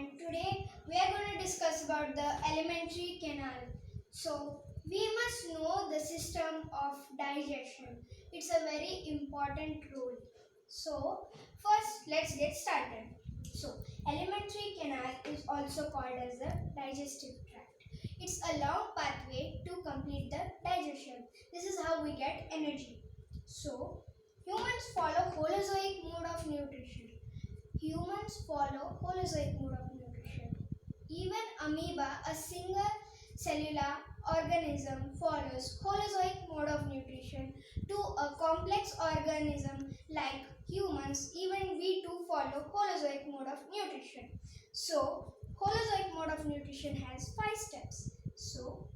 and today we are going to discuss about the alimentary canal. So we must know the system of digestion. It's a very important role. So first let's get started. So alimentary canal is also called as the digestive tract. It's a long pathway to complete the digestion. This is how we get energy. So humans follow Holozoic mode of nutrition. Humans follow Holozoic mode of nutrition. Even amoeba, a single cellular organism, follows Holozoic mode of nutrition. To a complex organism like humans, even we too follow Holozoic mode of nutrition. So, Holozoic mode of nutrition has 5 steps. So,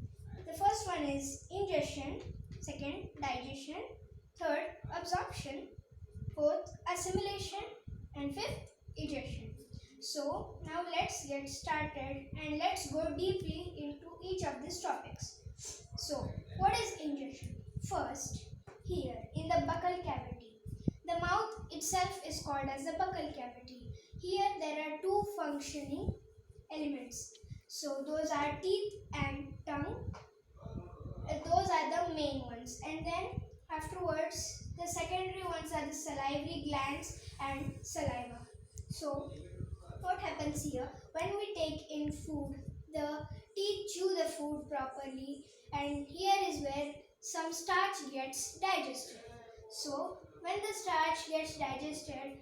the first one is ingestion, second, digestion, third, absorption, fourth, assimilation, and fifth, egestion. So now let's get started and let's go deeply into each of these topics. So what is ingestion? First, here in the buccal cavity. The mouth itself is called as the buccal cavity. Here there are two functioning elements. So those are teeth and tongue. Those are the main ones. And then afterwards the secondary ones are the salivary glands and saliva. So what happens here, when we take in food, the teeth chew the food properly, and here is where some starch gets digested. So when the starch gets digested,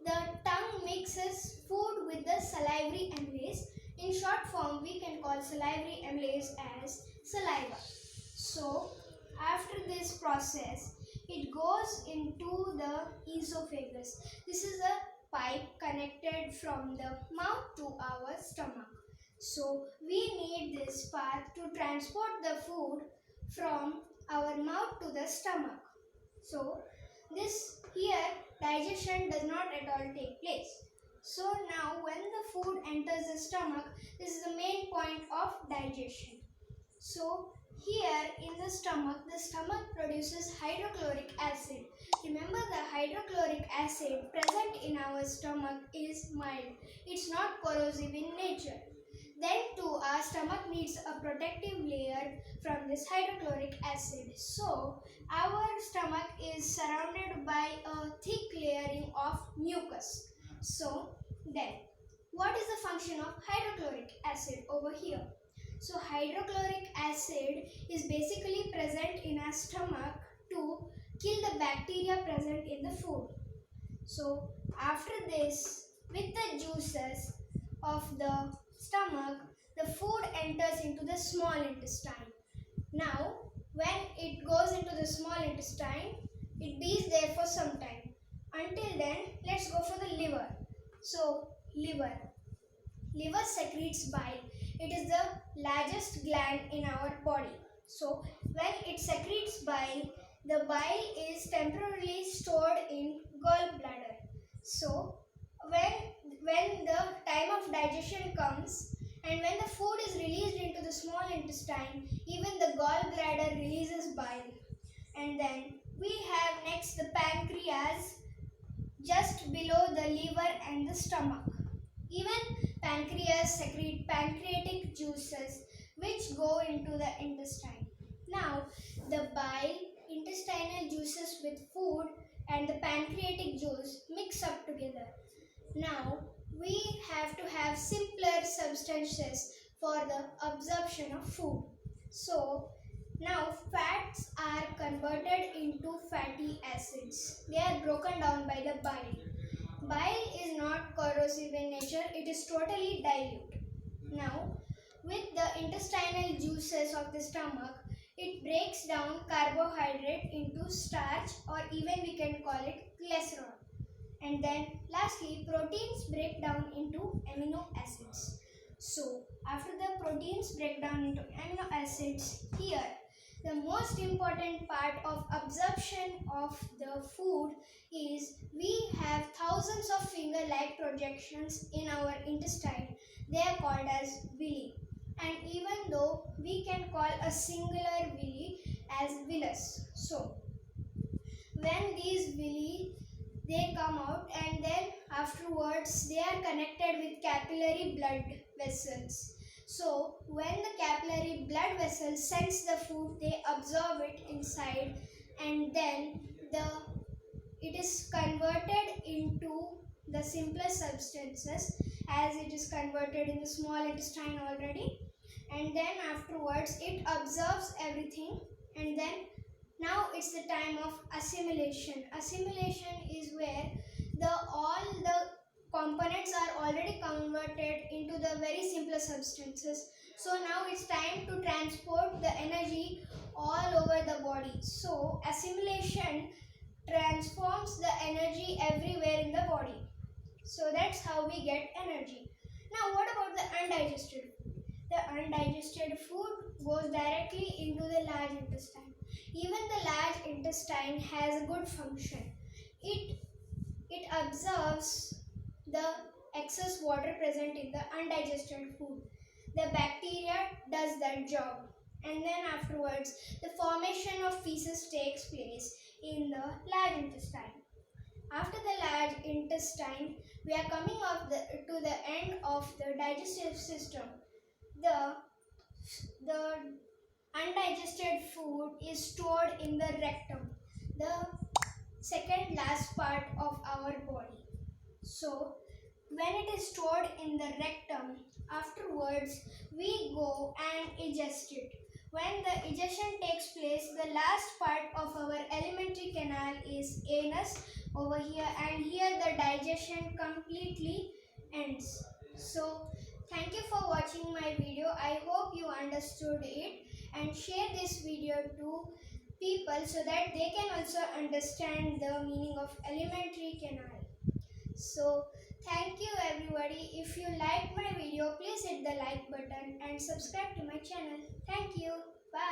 the tongue mixes food with the salivary amylase. In short form, we can call salivary amylase as saliva. So after this process, it goes into the esophagus. This is a pipe connected from the mouth to our stomach. So we need this path to transport the food from our mouth to the stomach. So this here digestion does not at all take place. So now when the food enters the stomach, this is the main point of digestion. So here in the stomach produces hydrochloric acid. Remember, the hydrochloric acid present in our stomach is mild. It's not corrosive in nature. Then too, our stomach needs a protective layer from this hydrochloric acid. So our stomach is surrounded by a thick layering of mucus. So then, what is the function of hydrochloric acid over here? So hydrochloric acid is basically present in our stomach to kill the bacteria present in the food. So after this, with the juices of the stomach, the food enters into the small intestine. Now when it goes into the small intestine, it bees there for some time. Until then, let's go for the liver. So liver secretes bile. It is the largest gland in our body. So when it secretes bile, the bile is temporarily stored in gallbladder. So when the time of digestion comes and when the food is released into the small intestine, even the gallbladder releases bile. And then we have next the pancreas just below the liver and the stomach. Even pancreas secrete pancreatic juices which go into the intestine. Now, the bile, intestinal juices with food and the pancreatic juice mix up together. Now, we have to have simpler substances for the absorption of food. So, now fats are converted into fatty acids. They are broken down by the bile. Bile is not corrosive in nature, it is totally dilute. Now, with the intestinal juices of the stomach, it breaks down carbohydrate into starch, or even we can call it glycerol. And then lastly, proteins break down into amino acids. So, after the proteins break down into amino acids, here the most important part of absorption of the food is we have thousands of finger-like projections in our intestine. They are called as villi. And even though we can call a singular villi as villus. So, when these villi, they come out, and then afterwards they are connected with capillary blood vessels. So when the capillary blood vessel sends the food, they absorb it inside, and then the it is converted into the simpler substances, as it is converted in the small intestine already, and then afterwards it absorbs everything, and then now it's the time of assimilation. Assimilation is where all the components are already converted into the very simpler substances. So now it's time to transport the energy all over the body. So assimilation transforms the energy everywhere in the body. So that's how we get energy. Now what about the undigested food? The undigested food goes directly into the large intestine. Even the large intestine has a good function. It absorbs the excess water present in the undigested food. The bacteria does that job, and then afterwards the formation of feces takes place in the large intestine. After the large intestine, we are coming to the end of the digestive system. The undigested food is stored in the rectum, the second last part of our body. So when it is stored in the rectum, afterwards we go and ingest it. When the ingestion takes place, the last part of our alimentary canal is anus over here, and here the digestion completely ends. So thank you for watching my video. I hope you understood it, and share this video to people so that they can also understand the meaning of alimentary canal. So thank you everybody. If you like my video, please hit the like button and subscribe to my channel. Thank you. Bye.